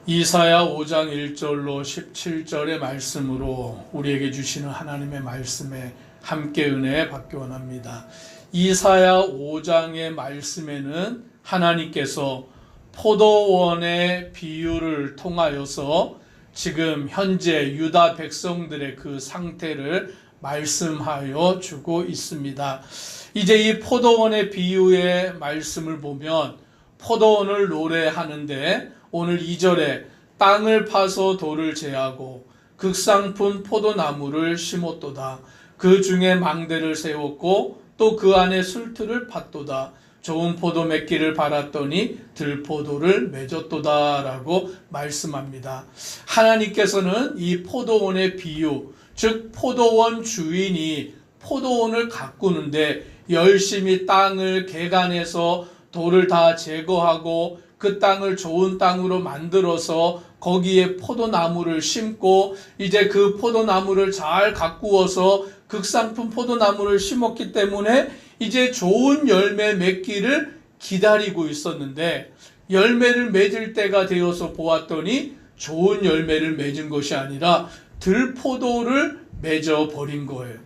이사야 5장 1절로 17절의 말씀으로 우리에게 주시는 하나님의 말씀에 함께 은혜 받기 원합니다. 이사야 5장의 말씀에는 하나님께서 포도원의 비유를 통하여서 지금 현재 유다 백성들의 그 상태를 말씀하여 주고 있습니다. 이제 이 포도원의 비유의 말씀을 보면 포도원을 노래하는데 오늘 2절에 땅을 파서 돌을 제하고 극상품 포도나무를 심었도다. 그 중에 망대를 세웠고 또 그 안에 술틀을 팠도다. 좋은 포도 맺기를 바랐더니 들포도를 맺었도다 라고 말씀합니다. 하나님께서는 이 포도원의 비유, 즉 포도원 주인이 포도원을 가꾸는데 열심히 땅을 개간해서 돌을 다 제거하고 그 땅을 좋은 땅으로 만들어서 거기에 포도나무를 심고 이제 그 포도나무를 잘 가꾸어서 극상품 포도나무를 심었기 때문에 이제 좋은 열매 맺기를 기다리고 있었는데 열매를 맺을 때가 되어서 보았더니 좋은 열매를 맺은 것이 아니라 들포도를 맺어버린 거예요.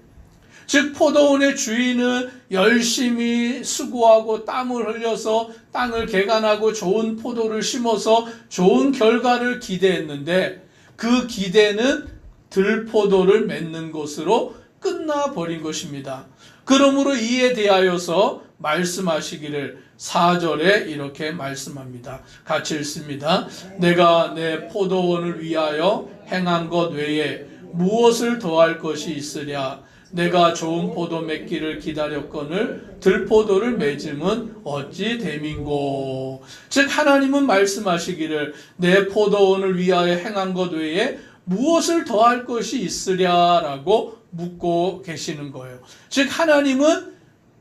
즉 포도원의 주인은 열심히 수고하고 땀을 흘려서 땅을 개간하고 좋은 포도를 심어서 좋은 결과를 기대했는데 그 기대는 들포도를 맺는 것으로 끝나버린 것입니다. 그러므로 이에 대하여서 말씀하시기를 4절에 이렇게 말씀합니다. 같이 읽습니다. 내가 내 포도원을 위하여 행한 것 외에 무엇을 더할 것이 있으랴. 내가 좋은 포도 맺기를 기다렸거늘 들포도를 맺음은 어찌 됨인고. 즉 하나님은 말씀하시기를 내 포도원을 위하여 행한 것 외에 무엇을 더할 것이 있으랴라고 묻고 계시는 거예요. 즉 하나님은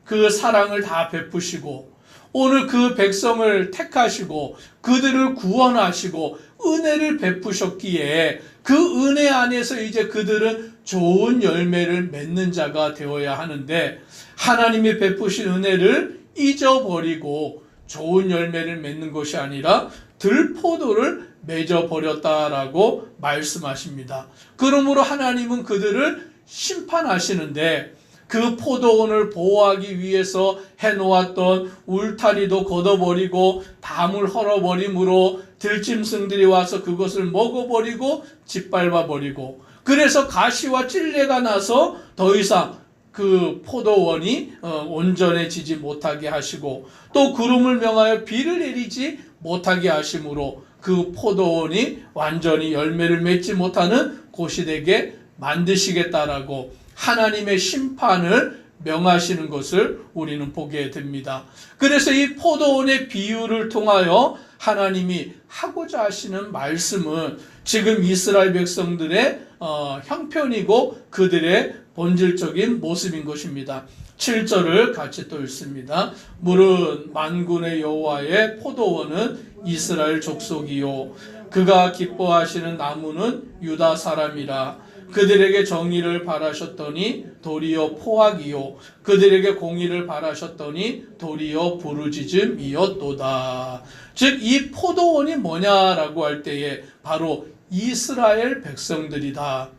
그 사랑을 다 베푸시고 오늘 그 백성을 택하시고 그들을 구원하시고 은혜를 베푸셨기에 그 은혜 안에서 이제 그들은 좋은 열매를 맺는 자가 되어야 하는데 하나님이 베푸신 은혜를 잊어버리고 좋은 열매를 맺는 것이 아니라 들포도를 맺어버렸다라고 말씀하십니다. 그러므로 하나님은 그들을 심판하시는데 그 포도원을 보호하기 위해서 해놓았던 울타리도 걷어버리고 담을 헐어버림으로 들짐승들이 와서 그것을 먹어버리고 짓밟아버리고 그래서 가시와 찔레가 나서 더 이상 그 포도원이 온전해지지 못하게 하시고 또 구름을 명하여 비를 내리지 못하게 하심으로 그 포도원이 완전히 열매를 맺지 못하는 곳이 되게 만드시겠다라고 하나님의 심판을 명하시는 것을 우리는 보게 됩니다. 그래서 이 포도원의 비유를 통하여 하나님이 하고자 하시는 말씀은 지금 이스라엘 백성들의 형편이고 그들의 본질적인 모습인 것입니다. 7절을 같이 또 읽습니다. 물은 만군의 여호와의 포도원은 이스라엘 족속이요 그가 기뻐하시는 나무는 유다 사람이라. 그들에게 정의를 바라셨더니 도리어 포악이요 그들에게 공의를 바라셨더니 도리어 부르짖음이었도다. 즉 이 포도원이 뭐냐라고 할 때에 바로 이스라엘 백성들이다.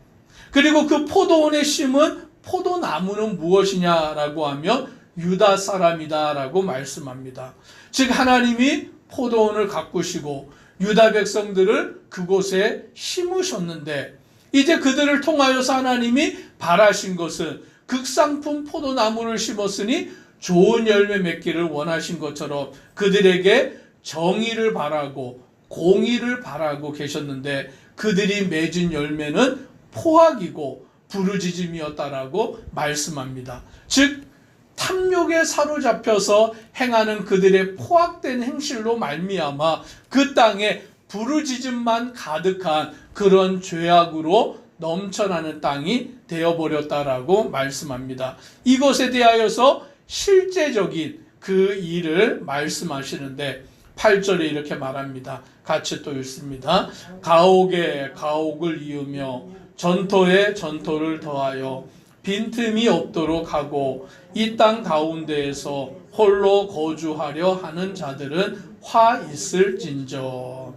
그리고 그 포도원에 심은 포도나무는 무엇이냐라고 하면 유다 사람이다라고 말씀합니다. 즉 하나님이 포도원을 가꾸시고 유다 백성들을 그곳에 심으셨는데 이제 그들을 통하여서 하나님이 바라신 것은 극상품 포도나무를 심었으니 좋은 열매 맺기를 원하신 것처럼 그들에게 정의를 바라고 공의를 바라고 계셨는데 그들이 맺은 열매는 포악이고 부르짖음이었다라고 말씀합니다. 즉 탐욕에 사로잡혀서 행하는 그들의 포악된 행실로 말미암아 그 땅에 부르짖음만 가득한 그런 죄악으로 넘쳐나는 땅이 되어버렸다라고 말씀합니다. 이것에 대하여서 실제적인 그 일을 말씀하시는데 8절에 이렇게 말합니다. 같이 또 읽습니다. 가옥에 가옥을 이으며 전토에 전토를 더하여 빈틈이 없도록 하고 이 땅 가운데에서 홀로 거주하려 하는 자들은 화 있을진저.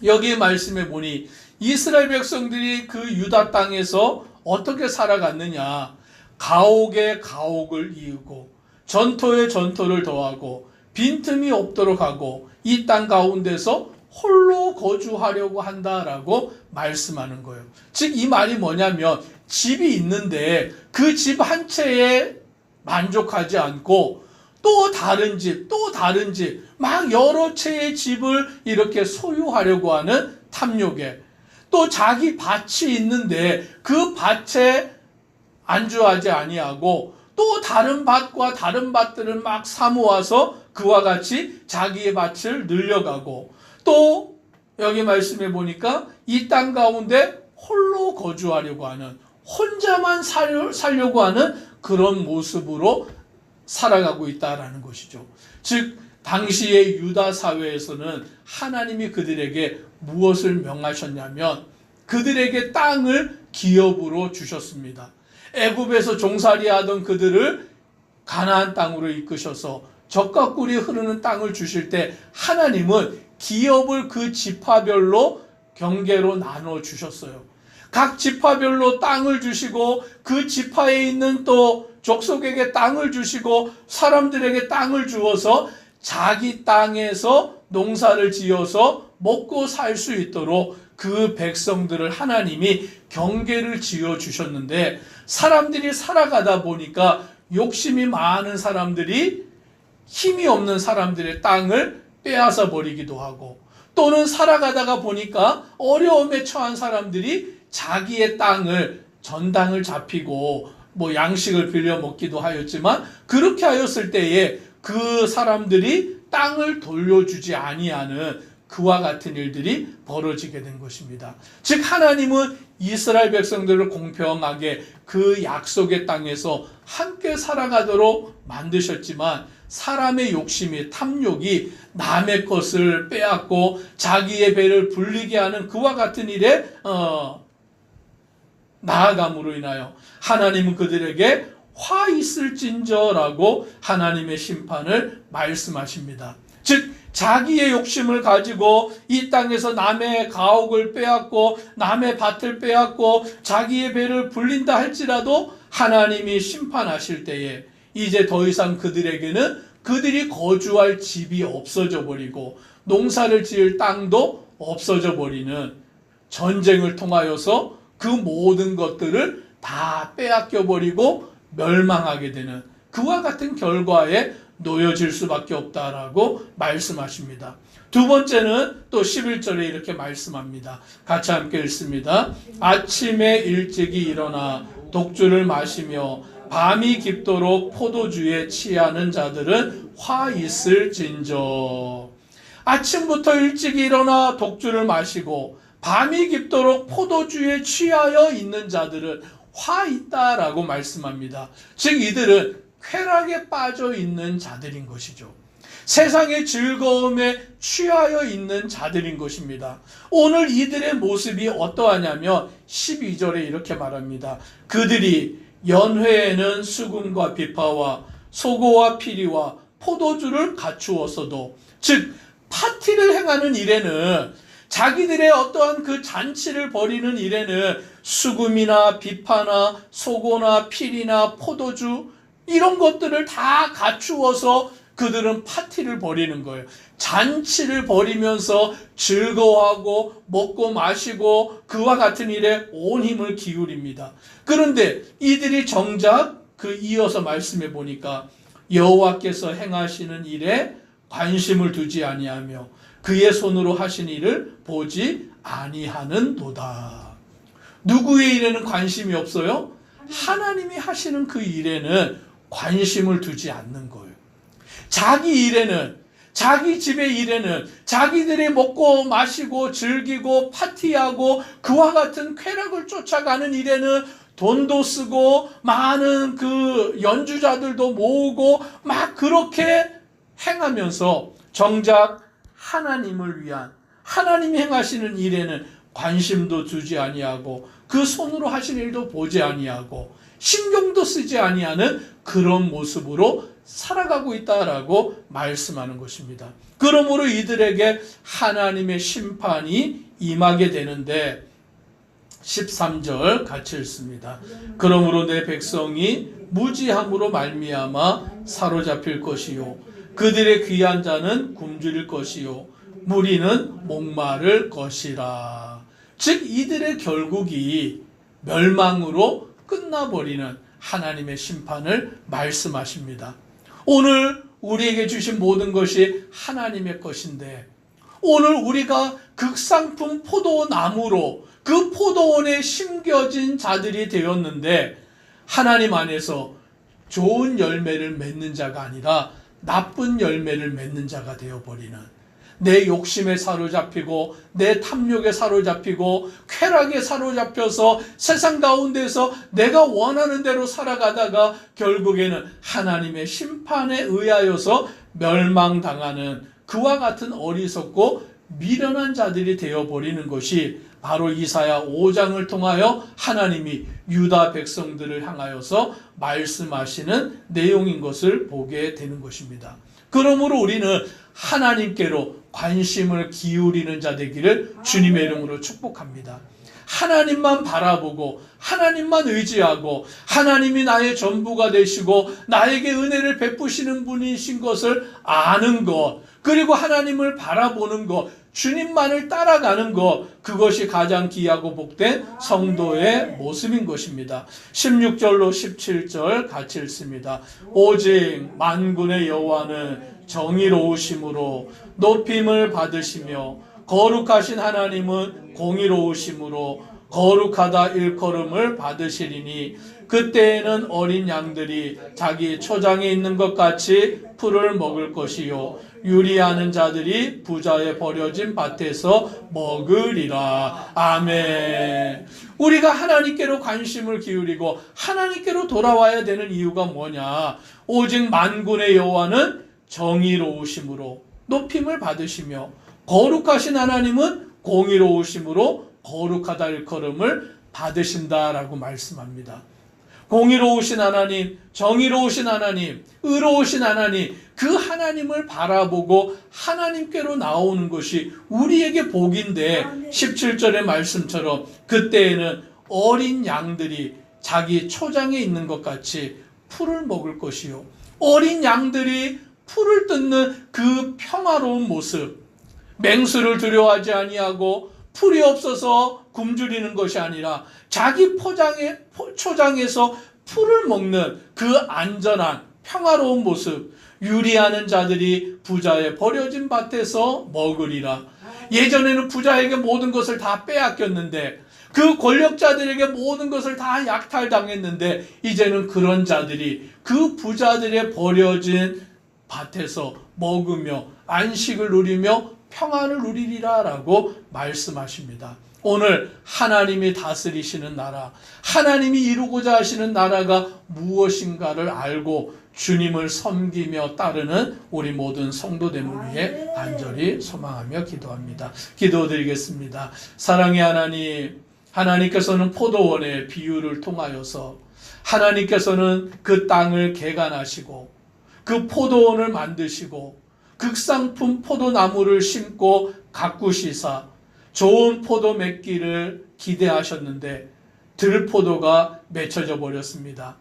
여기 말씀해 보니 이스라엘 백성들이 그 유다 땅에서 어떻게 살아갔느냐. 가옥에 가옥을 이으고 전토에 전토를 더하고 빈틈이 없도록 하고 이 땅 가운데서 홀로 거주하려고 한다라고 말씀하는 거예요. 즉 이 말이 뭐냐면 집이 있는데 그 집 한 채에 만족하지 않고 또 다른 집, 또 다른 집, 막 여러 채의 집을 이렇게 소유하려고 하는 탐욕에, 또 자기 밭이 있는데 그 밭에 안주하지 아니하고 또 다른 밭과 다른 밭들을 막 사모아서 그와 같이 자기의 밭을 늘려가고, 또 여기 말씀해 보니까 이 땅 가운데 홀로 거주하려고 하는, 혼자만 살려고 하는 그런 모습으로 살아가고 있다라는 것이죠. 즉 당시의 유다 사회에서는 하나님이 그들에게 무엇을 명하셨냐면 그들에게 땅을 기업으로 주셨습니다. 애굽에서 종살이하던 그들을 가나안 땅으로 이끄셔서 젖과 꿀이 흐르는 땅을 주실 때 하나님은 기업을 그 지파별로 경계로 나눠 주셨어요. 각 지파별로 땅을 주시고 그 지파에 있는 또 족속에게 땅을 주시고 사람들에게 땅을 주어서 자기 땅에서 농사를 지어서 먹고 살 수 있도록 그 백성들을 하나님이 경계를 지어 주셨는데, 사람들이 살아가다 보니까 욕심이 많은 사람들이 힘이 없는 사람들의 땅을 빼앗아 버리기도 하고, 또는 살아가다가 보니까 어려움에 처한 사람들이 자기의 땅을, 전당을 잡히고 뭐 양식을 빌려 먹기도 하였지만, 그렇게 하였을 때에 그 사람들이 땅을 돌려주지 아니하는 그와 같은 일들이 벌어지게 된 것입니다. 즉 하나님은 이스라엘 백성들을 공평하게 그 약속의 땅에서 함께 살아가도록 만드셨지만, 사람의 욕심이, 탐욕이 남의 것을 빼앗고 자기의 배를 불리게 하는 그와 같은 일에 나아감으로 인하여 하나님은 그들에게 화 있을진저라고 하나님의 심판을 말씀하십니다. 즉 자기의 욕심을 가지고 이 땅에서 남의 가옥을 빼앗고 남의 밭을 빼앗고 자기의 배를 불린다 할지라도 하나님이 심판하실 때에 이제 더 이상 그들에게는 그들이 거주할 집이 없어져 버리고 농사를 지을 땅도 없어져 버리는, 전쟁을 통하여서 그 모든 것들을 다 빼앗겨 버리고 멸망하게 되는 그와 같은 결과에 놓여질 수밖에 없다라고 말씀하십니다. 두 번째는 또 11절에 이렇게 말씀합니다. 같이 함께 읽습니다. 아침에 일찍이 일어나 독주를 마시며 밤이 깊도록 포도주에 취하는 자들은 화 있을진저. 아침부터 일찍 일어나 독주를 마시고 밤이 깊도록 포도주에 취하여 있는 자들은 화 있다라고 말씀합니다. 즉 이들은 쾌락에 빠져 있는 자들인 것이죠. 세상의 즐거움에 취하여 있는 자들인 것입니다. 오늘 이들의 모습이 어떠하냐면 12절에 이렇게 말합니다. 그들이 연회에는 수금과 비파와 소고와 피리와 포도주를 갖추었어도, 즉 파티를 행하는 일에는, 자기들의 어떠한 그 잔치를 벌이는 일에는 수금이나 비파나 소고나 피리나 포도주 이런 것들을 다 갖추어서 그들은 파티를 벌이는 거예요. 잔치를 벌이면서 즐거워하고 먹고 마시고 그와 같은 일에 온 힘을 기울입니다. 그런데 이들이 정작 그 이어서 말씀해 보니까 여호와께서 행하시는 일에 관심을 두지 아니하며 그의 손으로 하신 일을 보지 아니하는도다. 누구의 일에는 관심이 없어요? 하나님이 하시는 그 일에는 관심을 두지 않는 거예요. 자기 일에는, 자기 집의 일에는, 자기들이 먹고 마시고 즐기고 파티하고 그와 같은 쾌락을 쫓아가는 일에는 돈도 쓰고 많은 그 연주자들도 모으고 막 그렇게 행하면서 정작 하나님을 위한, 하나님이 행하시는 일에는 관심도 두지 아니하고 그 손으로 하신 일도 보지 아니하고 신경도 쓰지 아니하는 그런 모습으로 살아가고 있다라고 말씀하는 것입니다. 그러므로 이들에게 하나님의 심판이 임하게 되는데 13절 같이 읽습니다. 그러므로 내 백성이 무지함으로 말미암아 사로잡힐 것이요 그들의 귀한 자는 굶주릴 것이요 무리는 목마를 것이라. 즉 이들의 결국이 멸망으로 끝나버리는 하나님의 심판을 말씀하십니다. 오늘 우리에게 주신 모든 것이 하나님의 것인데 오늘 우리가 극상품 포도나무로 그 포도원에 심겨진 자들이 되었는데 하나님 안에서 좋은 열매를 맺는 자가 아니라 나쁜 열매를 맺는 자가 되어버리는, 내 욕심에 사로잡히고 내 탐욕에 사로잡히고 쾌락에 사로잡혀서 세상 가운데서 내가 원하는 대로 살아가다가 결국에는 하나님의 심판에 의하여서 멸망당하는 그와 같은 어리석고 미련한 자들이 되어버리는 것이 바로 이사야 5장을 통하여 하나님이 유다 백성들을 향하여서 말씀하시는 내용인 것을 보게 되는 것입니다. 그러므로 우리는 하나님께로 관심을 기울이는 자 되기를 주님의 이름으로 축복합니다. 하나님만 바라보고 하나님만 의지하고 하나님이 나의 전부가 되시고 나에게 은혜를 베푸시는 분이신 것을 아는 것, 그리고 하나님을 바라보는 것, 주님만을 따라가는 것, 그것이 가장 귀하고 복된 성도의 모습인 것입니다. 16절로 17절 같이 읽습니다. 오직 만군의 여호와는 정의로우심으로 높임을 받으시며 거룩하신 하나님은 공의로우심으로 거룩하다 일컬음을 받으시리니 그때에는 어린 양들이 자기 초장에 있는 것 같이 풀을 먹을 것이요 유리하는 자들이 부자의 버려진 밭에서 먹으리라. 아멘. 우리가 하나님께로 관심을 기울이고 하나님께로 돌아와야 되는 이유가 뭐냐? 오직 만군의 여호와는 정의로우심으로 높임을 받으시며 거룩하신 하나님은 공의로우심으로 거룩하다 일컬음을 받으신다라고 말씀합니다. 공의로우신 하나님, 정의로우신 하나님, 의로우신 하나님, 그 하나님을 바라보고 하나님께로 나오는 것이 우리에게 복인데 17절의 말씀처럼 그때에는 어린 양들이 자기 초장에 있는 것 같이 풀을 먹을 것이요. 어린 양들이 풀을 뜯는 그 평화로운 모습, 맹수를 두려워하지 아니하고 풀이 없어서 굶주리는 것이 아니라 자기 초장에서 풀을 먹는 그 안전한 평화로운 모습, 유리하는 자들이 부자의 버려진 밭에서 먹으리라. 예전에는 부자에게 모든 것을 다 빼앗겼는데 그 권력자들에게 모든 것을 다 약탈당했는데 이제는 그런 자들이 그 부자들의 버려진 밭에서 먹으며 안식을 누리며 평안을 누리리라 라고 말씀하십니다. 오늘 하나님이 다스리시는 나라, 하나님이 이루고자 하시는 나라가 무엇인가를 알고 주님을 섬기며 따르는 우리 모든 성도됨을 위해 간절히 소망하며 기도합니다. 기도드리겠습니다. 사랑의 하나님, 하나님께서는 포도원의 비유를 통하여서 하나님께서는 그 땅을 개간하시고 그 포도원을 만드시고 극상품 포도나무를 심고 가꾸시사 좋은 포도 맺기를 기대하셨는데 들포도가 맺혀져 버렸습니다.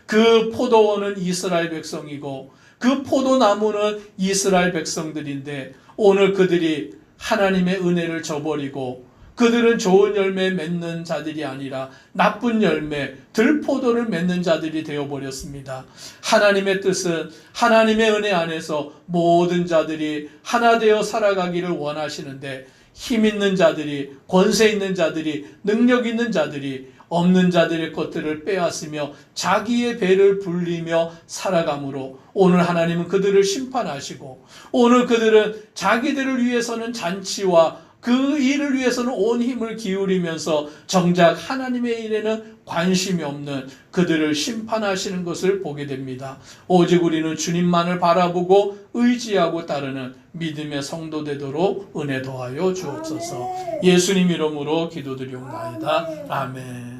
그 포도원은 이스라엘 백성이고 그 포도나무는 이스라엘 백성들인데 오늘 그들이 하나님의 은혜를 저버리고 그들은 좋은 열매 맺는 자들이 아니라 나쁜 열매, 들포도를 맺는 자들이 되어버렸습니다. 하나님의 뜻은 하나님의 은혜 안에서 모든 자들이 하나 되어 살아가기를 원하시는데 힘 있는 자들이, 권세 있는 자들이, 능력 있는 자들이 없는 자들의 것들을 빼앗으며 자기의 배를 불리며 살아가므로 오늘 하나님은 그들을 심판하시고 오늘 그들은 자기들을 위해서는 잔치와 그 일을 위해서는 온 힘을 기울이면서 정작 하나님의 일에는 관심이 없는 그들을 심판하시는 것을 보게 됩니다. 오직 우리는 주님만을 바라보고 의지하고 따르는 믿음의 성도 되도록 은혜 더하여 주옵소서. 예수님 이름으로 기도드리옵나이다. 아멘.